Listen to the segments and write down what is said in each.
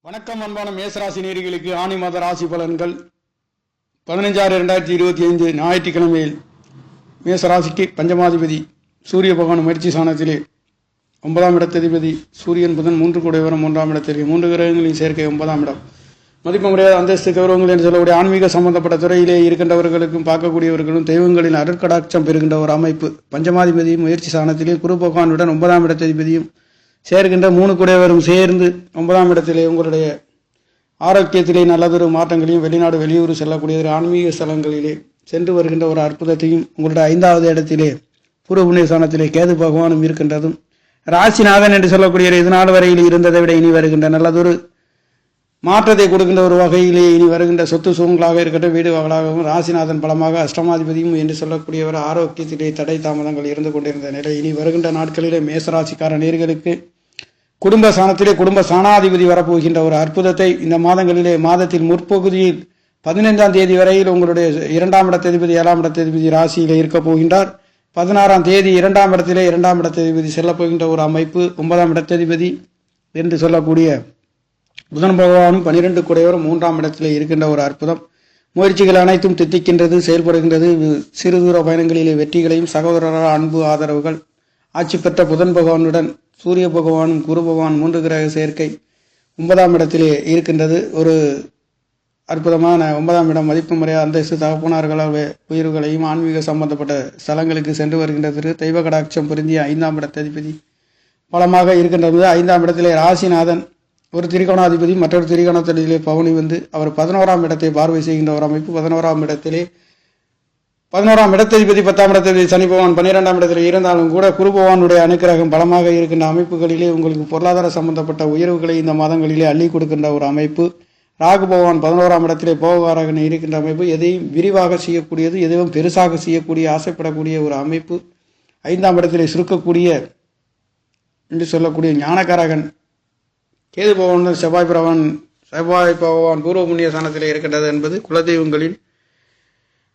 வணக்கம் அன்பான மேசராசி நேயர்களுக்கு ஆணி மாத ராசி பலன்கள் 15/6/2025 ஞாயிற்றுக்கிழமையில் மேசராசிக்கு பஞ்சமாதிபதி சூரிய பகவான் முயற்சி சாணத்திலே 9ஆம் இடத்ததிபதி சூரியன் புதன் 3 கூடையவரும் 3ஆம் இடத்திற்கு 3 கிரகங்களின் சேர்க்கை 9ஆம் இடம். மதிப்பு முறையாத அந்தஸ்து கௌரவங்கள் என்று சொல்லக்கூடிய ஆன்மீக சம்பந்தப்பட்ட துறையிலே இருக்கின்றவர்களுக்கும் பார்க்கக்கூடியவர்களும் தெய்வங்களின் அருட்கடாட்சம் பெறுகின்ற ஒரு அமைப்பு. பஞ்சமாதிபதி முயற்சி சாணத்திலே குரு பகவானுடன் 9ஆம் இடத்ததிபதியும் சேர்கின்ற 3 கூடையவரும் சேர்ந்து 9ஆம் இடத்திலே உங்களுடைய ஆரோக்கியத்திலே நல்லதொரு மாற்றங்களையும் வெளிநாடு வெளியூர் செல்லக்கூடிய ஆன்மீக ஸ்தலங்களிலே சென்று வருகின்ற ஒரு அற்புதத்தையும் உங்களுடைய 5வது இடத்திலே பூர்வ புண்ணிய ஸ்தானத்திலே கேது பகவானும் இருக்கின்றதும் ராசிநாதன் என்று சொல்லக்கூடிய இதனால் வரையில் இருந்ததை விட இனி வருகின்ற நல்லதொரு மாற்றத்தை கொடுக்கின்ற ஒரு வகையிலே இனி வருகின்ற சொத்து சுகங்களாக இருக்கட்டும் வீடு வகளாகவும் ராசிநாதன் பலமாக அஷ்டமாதிபதியும் என்று சொல்லக்கூடியவர் ஆரோக்கியத்திலே தடை தாமதங்கள் இருந்து கொண்டிருந்த நிலை இனி வருகின்ற நாட்களிலே மேசராசிக்கார நேயர்களுக்கு குடும்ப ஸ்தானத்திலே குடும்ப ஸ்தானாதிபதி வரப்போகின்ற ஒரு அற்புதத்தை இந்த மாதங்களிலே மாதத்தில் முற்பகுதியில் 15ஆம் தேதி வரையில் உங்களுடைய 2ஆம் இடத்ததிபதி 7ஆம் இடத்ததிபதி ராசியிலே இருக்க போகின்றார். 16ஆம் தேதி 2ஆம் இடத்திலே 2ஆம் இடத்ததிபதி செல்ல போகின்ற ஒரு அமைப்பு. 9ஆம் இடத்ததிபதி என்று சொல்லக்கூடிய புதன் பகவானும் 12 கூடையவரும் 3ஆம் இடத்திலே இருக்கின்ற ஒரு அற்புதம். முயற்சிகள் அனைத்தும் தித்திக்கின்றது, செயல்படுகின்றது. சிறு தூர பயணங்களிலே வெற்றிகளையும் சகோதரரால் அன்பு ஆதரவுகள். ஆட்சி பெற்ற புதன் பகவானுடன் சூரிய பகவானும் குரு பகவான் 3 கிரக சேர்க்கை 9ஆம் இடத்திலே இருக்கின்றது. ஒரு அற்புதமான 9ஆம் இடம் மதிப்பு முறையாக அந்தஸ்து தகப்பனார்களால் உயிர்களையும் ஆன்மீக சம்பந்தப்பட்ட ஸ்தலங்களுக்கு சென்று வருகின்றது. தெய்வ கடாட்சம் பொருந்திய 5ஆம் இடத்ததிபதி பலமாக இருக்கின்றது. 5ஆம் இடத்திலே ராசிநாதன் ஒரு திரிகோணாதிபதி மற்றொரு திரிகோணத்திலே பவனி வந்து அவர் 11ஆம் இடத்தை பார்வை செய்கின்ற ஒரு அமைப்பு. 11ஆம் இடத்திலே 11ஆம் இடத்ததிபதி 10ஆம் இடத்ததிபதி சனி பகவான் 12ஆம் இடத்தில் இருந்தாலும் கூட குரு பகவானுடைய அனுக்கிரகம் பலமாக இருக்கின்ற அமைப்புகளிலே உங்களுக்கு பொருளாதார சம்பந்தப்பட்ட உயர்வுகளை இந்த மாதங்களிலே அள்ளி கொடுக்கின்ற ஒரு அமைப்பு. ராகு பகவான் 11ஆம் இடத்திலே போகாரகன் இருக்கின்ற அமைப்பு. எதையும் விரிவாக செய்யக்கூடியது, எதையும் பெருசாக செய்யக்கூடிய ஆசைப்படக்கூடிய ஒரு அமைப்பு. 5ஆம் இடத்திலே சுருக்கக்கூடிய என்று சொல்லக்கூடிய ஞானகாரகன் கேது பகவான் செவ்வாய் பகவான் பூர்வ புண்ணிய ஸ்தானத்திலே இருக்கின்றது என்பது குலதெய்வங்களின்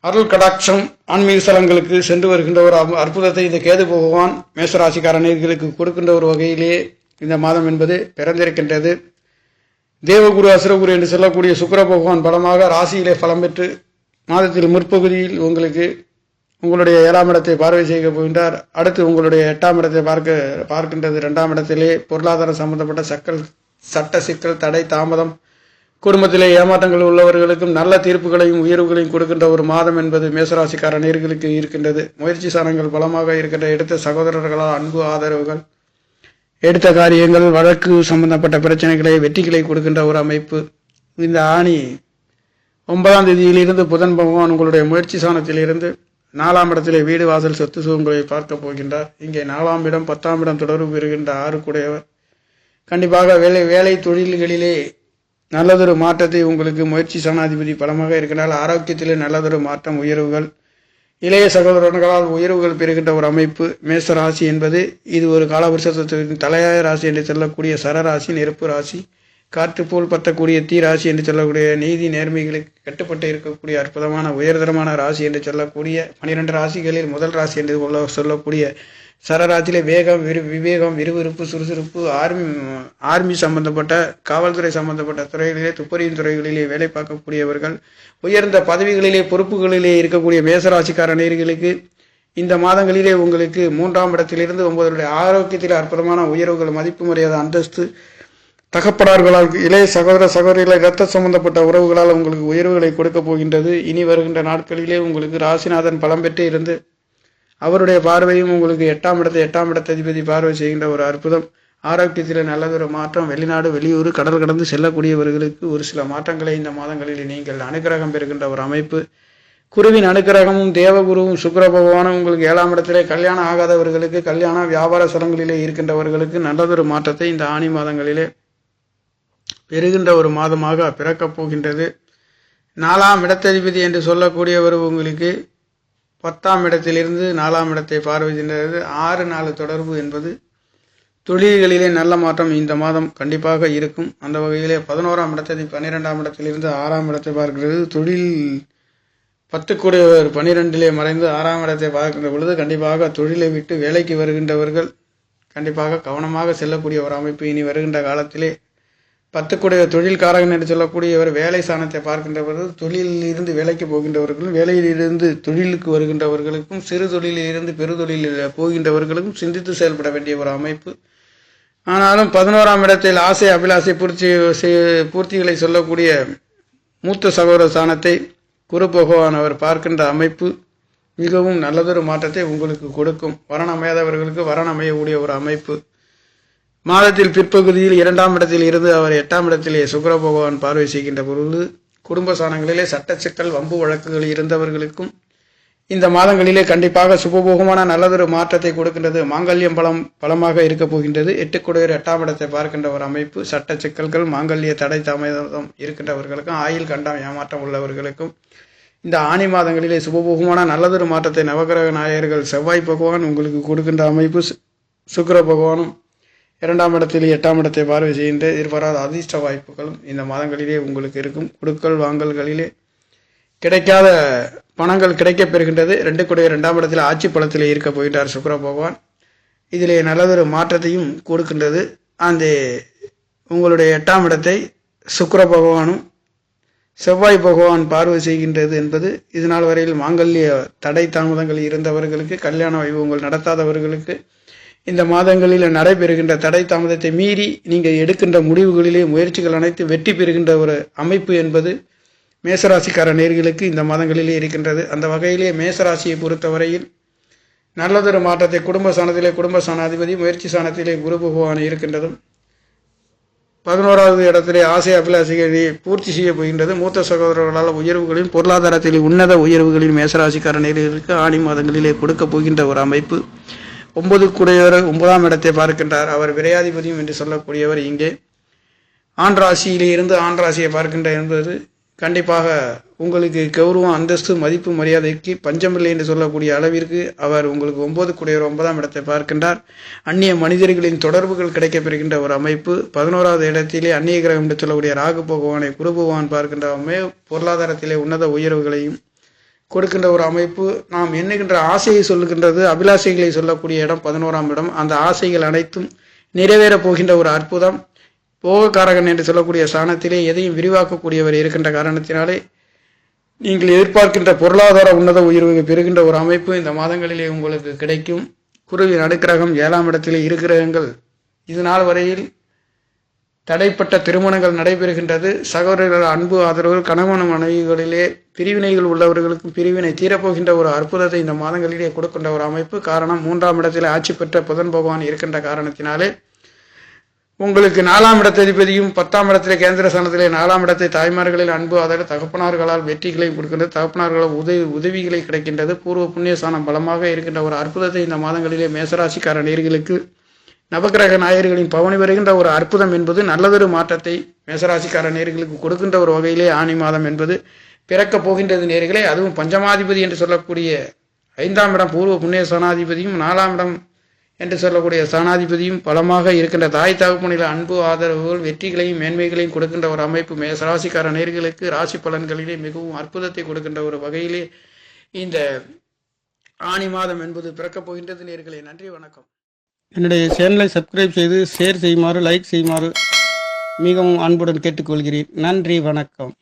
அருள் கடாட்சம் ஆன்மீக ஸ்தலங்களுக்கு சென்று வருகின்ற ஒரு அற்புதத்தை இந்த கேது பகவான் மேசராசிக்கார நேயர்களுக்கு கொடுக்கின்ற ஒரு வகையிலே இந்த மாதம் என்பது பிறந்திருக்கின்றது. தேவகுரு அசுரகுரு என்று சொல்லக்கூடிய சுக்கிர பகவான் பலமாக ராசியிலே பலம் பெற்று மாதத்தில் முற்பகுதியில் உங்களுக்கு உங்களுடைய 7ஆம் இடத்தை பார்வை செய்ய போகின்றார். அடுத்து உங்களுடைய 8ஆம் இடத்தை பார்க்கின்றது. 2ஆம் இடத்திலே பொருளாதார சம்பந்தப்பட்ட சட்ட சிக்கல் தடை தாமதம் குடும்பத்திலே ஏமாற்றங்கள் உள்ளவர்களுக்கும் நல்ல தீர்ப்புகளையும் உயர்வுகளையும் கொடுக்கின்ற ஒரு மாதம் என்பது மேசராசிக்கார நேயர்களுக்கு இருக்கின்றது. முயற்சி சாணங்கள் பலமாக இருக்கின்ற எடுத்த சகோதரர்களால் அன்பு ஆதரவுகள், எடுத்த காரியங்கள் வழக்கு சம்பந்தப்பட்ட பிரச்சனைகளை வெற்றிகளை கொடுக்கின்ற ஒரு அமைப்பு. இந்த ஆணி 9ஆம் தேதியிலிருந்து புதன் பகவான் உங்களுடைய முயற்சி சாணத்திலிருந்து 4ஆம் இடத்திலே வீடு வாசல் சொத்து சுகங்களை பார்க்க போகின்றார். இங்கே 4ஆம் இடம் 10ஆம் இடம் தொடர்பு பெறுகின்ற 6 கூடையவர் கண்டிப்பாக வேலை தொழில்களிலே நல்லதொரு மாற்றத்தை உங்களுக்கு முயற்சி சாணாதிபதி பலமாக இருக்கிறால் ஆரோக்கியத்திலே நல்லதொரு மாற்றம் உயர்வுகள், இளைய சகோதரர்களால் உயர்வுகள் பெறுகின்ற ஒரு அமைப்பு. மேச ராசி என்பது இது ஒரு காலவருஷத்தின் தலையாய ராசி என்று சொல்லக்கூடிய சரராசி, நெருப்பு ராசி, காற்று போல் பற்றக்கூடிய தீ ராசி என்று சொல்லக்கூடிய நீதி நேர்மைகளுக்கு கட்டுப்பட்டு இருக்கக்கூடிய அற்புதமான உயர்தரமான ராசி என்று சொல்லக்கூடிய 12 ராசிகளில் முதல் ராசி என்று சொல்லக்கூடிய சரராசியிலே வேகம், விவேகம், விறுவிறுப்பு, சுறுசுறுப்பு, ஆர்மி சம்பந்தப்பட்ட காவல்துறை சம்பந்தப்பட்ட துறைகளிலே துப்பறியும் துறைகளிலே வேலை பார்க்கக்கூடியவர்கள், உயர்ந்த பதவிகளிலே பொறுப்புகளிலே இருக்கக்கூடிய மேசராசிக்கார நேயர்களுக்கு இந்த மாதங்களிலே உங்களுக்கு 3ஆம் இடத்திலிருந்து 9 ஆரோக்கியத்தில் அற்புதமான உயர்வுகள், மதிப்பு மரியாதை அந்தஸ்து, தகப்படார்களால் இளைய சகோதரிகளை இரத்த சம்பந்தப்பட்ட உறவுகளால் உங்களுக்கு உயர்வுகளை கொடுக்க போகின்றது. இனி வருகின்ற நாட்களிலே உங்களுக்கு ராசிநாதன் பலம் பெற்று இருந்து அவருடைய பார்வையும் உங்களுக்கு 8ஆம் இடத்ததிபதி பார்வை செய்கின்ற ஒரு அற்புதம். ஆரோக்கியத்தில் நல்லதொரு மாற்றம். வெளிநாடு வெளியூர் கடல் கடந்து செல்லக்கூடியவர்களுக்கு ஒரு சில மாற்றங்களை இந்த மாதங்களில் நீங்கள் அனுக்கிரகம் பெறுகின்ற ஒரு அமைப்பு. குருவின் அனுக்கிரகமும் தேவகுருவும் சுக்கிர பகவானும் உங்களுக்கு 7ஆம் இடத்திலே கல்யாணம் ஆகாதவர்களுக்கு கல்யாண வியாபார ஸ்தலங்களிலே இருக்கின்றவர்களுக்கு நல்லதொரு மாற்றத்தை இந்த ஆணி மாதங்களிலே பெறுகின்ற ஒரு மாதமாக பிறக்கப் போகின்றது. 4ஆம் இடத்ததிபதி என்று சொல்லக்கூடியவர் உங்களுக்கு 10ஆம் இடத்திலிருந்து 4ஆம் இடத்தை பார்வை செய்கின்றது. 6-4 தொடர்பு என்பது தொழில்களிலே நல்ல மாற்றம் இந்த மாதம் கண்டிப்பாக இருக்கும். அந்த வகையிலே 11ஆம் இடத்தை 12ஆம் இடத்திலிருந்து 6ஆம் இடத்தை பார்க்கிறது. தொழில் 10 கூடியவர் 12லே மறைந்து 6ஆம் இடத்தை பார்க்கின்ற பொழுது கண்டிப்பாக தொழிலை விட்டு வேலைக்கு வருகின்றவர்கள் கண்டிப்பாக கவனமாக செல்லக்கூடிய ஒரு அமைப்பு இனி வருகின்ற காலத்திலே 10 தொழில்காரகன் என்று சொல்லக்கூடியவர் வேலை சாணத்தை பார்க்கின்றவர்கள், தொழிலில் இருந்து வேலைக்கு போகின்றவர்களும், வேலையிலிருந்து தொழிலுக்கு வருகின்றவர்களுக்கும், சிறு தொழிலில் இருந்து பெருதொழிலில் போகின்றவர்களுக்கும் சிந்தித்து செயல்பட வேண்டிய ஒரு அமைப்பு. ஆனாலும் 11ஆம் இடத்தில் ஆசை அபிலாசை பூர்த்திகளை சொல்லக்கூடிய மூத்த சகோதர ஸ்தானத்தை குரு பகவான் அவர் பார்க்கின்ற அமைப்பு மிகவும் நல்லதொரு மாற்றத்தை உங்களுக்கு கொடுக்கும். வரணம் அமையாதவர்களுக்கு வரணம் அமையக்கூடிய ஒரு அமைப்பு. மாதத்தில் பிற்பகுதியில் 2ஆம் இடத்தில் இருந்து அவர் 8ஆம் இடத்திலே சுக்கிர பகவான் பார்வை செய்கின்ற பொழுது குடும்ப ஸ்தானங்களிலே சட்ட சிக்கல் வம்பு வழக்குகள் இருந்தவர்களுக்கும் இந்த மாதங்களிலே கண்டிப்பாக சுபபோகமான நல்லதொரு மாற்றத்தை கொடுக்கின்றது. மாங்கல்யம் பலமாக இருக்க போகின்றது. 8ஆம் இடத்தை பார்க்கின்ற ஒரு அமைப்பு. சட்ட சிக்கல்கள், மாங்கல்ய தடை தாமதம் இருக்கின்றவர்களுக்கும், ஆயுள் கண்டம் ஏமாற்றம் உள்ளவர்களுக்கும் இந்த ஆணி மாதங்களிலே சுபபோகமான நல்லதொரு மாற்றத்தை நவகிரக நாயகர்கள் செவ்வாய் பகவான் உங்களுக்கு கொடுக்கின்ற அமைப்பு. சுக்கிர பகவானும் 2ஆம் இடத்தில் 8ஆம் இடத்தை பார்வை செய்கின்ற எதிர்பாராத அதிர்ஷ்ட வாய்ப்புகளும் இந்த மாதங்களிலே உங்களுக்கு இருக்கும். கொடுக்கல் வாங்கல்களிலே கிடைக்காத பணங்கள் கிடைக்கப் பெறுகின்றது. 2ஆம் இடத்தில் ஆட்சி பலத்திலே இருக்க போகின்றார் சுக்கிர பகவான். இதிலே நல்லதொரு மாற்றத்தையும் கொடுக்கின்றது. அந்த உங்களுடைய 8ஆம் இடத்தை சுக்கிர பகவானும் செவ்வாய் பகவான் பார்வை செய்கின்றது என்பது இதனால் வரையில் மாங்கல்ய தடை தாமதங்கள் இருந்தவர்களுக்கு, கல்யாண வைபவங்கள் நடத்தாதவர்களுக்கு இந்த மாதங்களில் நடைபெறுகின்ற தடை தாமதத்தை மீறி நீங்கள் எடுக்கின்ற முடிவுகளிலே முயற்சிகள் அனைத்து வெற்றி பெறுகின்ற ஒரு அமைப்பு என்பது மேசராசிக்கார நேயர்களுக்கு இந்த மாதங்களிலே இருக்கின்றது. அந்த வகையிலே மேசராசியை பொறுத்தவரையில் நல்லதொரு மாற்றத்தை குடும்ப ஸ்தானாதிபதி முயற்சி ஸ்தானத்திலே குரு பகவான் இருக்கின்றதும், 11வது இடத்திலே ஆசை அபிலாசைகளை பூர்த்தி செய்ய போகின்றது. மூத்த சகோதரர்களால் உயர்வுகளின் பொருளாதாரத்தில் உன்னத உயர்வுகளின் மேசராசிக்கார நேயர்களுக்கு ஆணி மாதங்களிலே கொடுக்க போகின்ற ஒரு அமைப்பு. 9ஆம் இடத்தை பார்க்கின்றார். அவர் விரையாதிபதியும் என்று சொல்லக்கூடியவர். இங்கே ஆண் ராசியிலே இருந்து ஆண் ராசியை பார்க்கின்ற என்பது கண்டிப்பாக உங்களுக்கு கௌரவம், அந்தஸ்து, மதிப்பு, மரியாதைக்கு பஞ்சமில்லை என்று சொல்லக்கூடிய அளவிற்கு அவர் உங்களுக்கு 9ஆம் இடத்தை பார்க்கின்றார். அந்நிய மனிதர்களின் தொடர்புகள் கிடைக்கப்பெறுகின்ற ஒரு அமைப்பு. 11வது இடத்திலே அந்நிய கிரகம் என்று சொல்லக்கூடிய ராகு பகவானை குரு பகவான் பார்க்கின்ற பொருளாதாரத்திலே உன்னத உயர்வுகளையும் கொடுக்கின்ற ஒரு அமைப்பு. நாம் எண்ணுகின்ற ஆசையை சொல்லுகின்றது, அபிலாஷைகளை சொல்லக்கூடிய இடம் 11ஆம் இடம். அந்த ஆசைகள் அனைத்தும் நிறைவேறப் போகின்ற ஒரு அற்புதம். போகக்காரகன் என்று சொல்லக்கூடிய ஸ்தானத்திலே எதையும் விரிவாக்கக்கூடியவர் இருக்கின்ற காரணத்தினாலே நீங்கள் எதிர்பார்க்கின்ற பொருளாதார உன்னத உயர்வு பெறுகின்ற ஒரு அமைப்பு இந்த மாதங்களிலே உங்களுக்கு கிடைக்கும். குருவின் நடுக்கிரகம் 7ஆம் இடத்திலே இருக்கிறங்கள். இது நாள் வரையில் தடைப்பட்ட திருமணங்கள் நடைபெறுகின்றது. சகோதரர்கள் அன்பு ஆதரவு, கணவன் மனைவிகளிலே பிரிவினைகள் உள்ளவர்களுக்கும் பிரிவினை தீரப்போகின்ற ஒரு அற்புதத்தை இந்த மாதங்களிலே கொடுக்கின்ற ஒரு அமைப்பு. காரணம் 3ஆம் இடத்திலே ஆட்சி பெற்ற புதன் பகவான் இருக்கின்ற காரணத்தினாலே உங்களுக்கு 4ஆம் இடத்ததிபதியும் 10ஆம் இடத்திலே கேந்திர ஸ்தானத்திலே 4ஆம் இடத்தை தாய்மார்களில் அன்பு ஆதரவு, தகப்பனார்களால் வெற்றிகளையும் கொடுக்கின்றது. தகப்பனார்களால் உதவிகளை கிடைக்கின்றது. பூர்வ புண்ணிய ஸ்தானம் பலமாக இருக்கின்ற ஒரு அற்புதத்தை இந்த மாதங்களிலே மேசராசிக்கார நேயர்களுக்கு நவகிரக நாயகர்களின் பவனி வருகின்ற ஒரு அற்புதம் என்பது நல்லதொரு மாற்றத்தை மேசராசிக்கார நேயர்களுக்கு கொடுக்கின்ற ஒரு வகையிலே ஆணி மாதம் என்பது பிறக்கப் போகின்றது நேயர்களே. அதுவும் பஞ்சமாதிபதி என்று சொல்லக்கூடிய 5ஆம் இடம் பூர்வ புண்ணிய ஸ்தானாதிபதியும் 4ஆம் இடம் என்று சொல்லக்கூடிய ஸ்தானாதிபதியும் பலமாக இருக்கின்ற தாய் தகப்பனில் அன்பு ஆதரவுகள், வெற்றிகளையும் மேன்மைகளையும் கொடுக்கின்ற ஒரு அமைப்பு மேசராசிக்கார நேயர்களுக்கு ராசி பலன்களிலே மிகவும் அற்புதத்தை கொடுக்கின்ற ஒரு வகையிலே இந்த ஆணி மாதம் என்பது பிறக்கப் போகின்றது நேயர்களே. நன்றி, வணக்கம். என்னுடைய சேனலை சப்ஸ்கிரைப் செய்து ஷேர் செய்யுமாறு, லைக் செய்யுமாறு மிகவும் அன்புடன் கேட்டுக்கொள்கிறேன். நன்றி, வணக்கம்.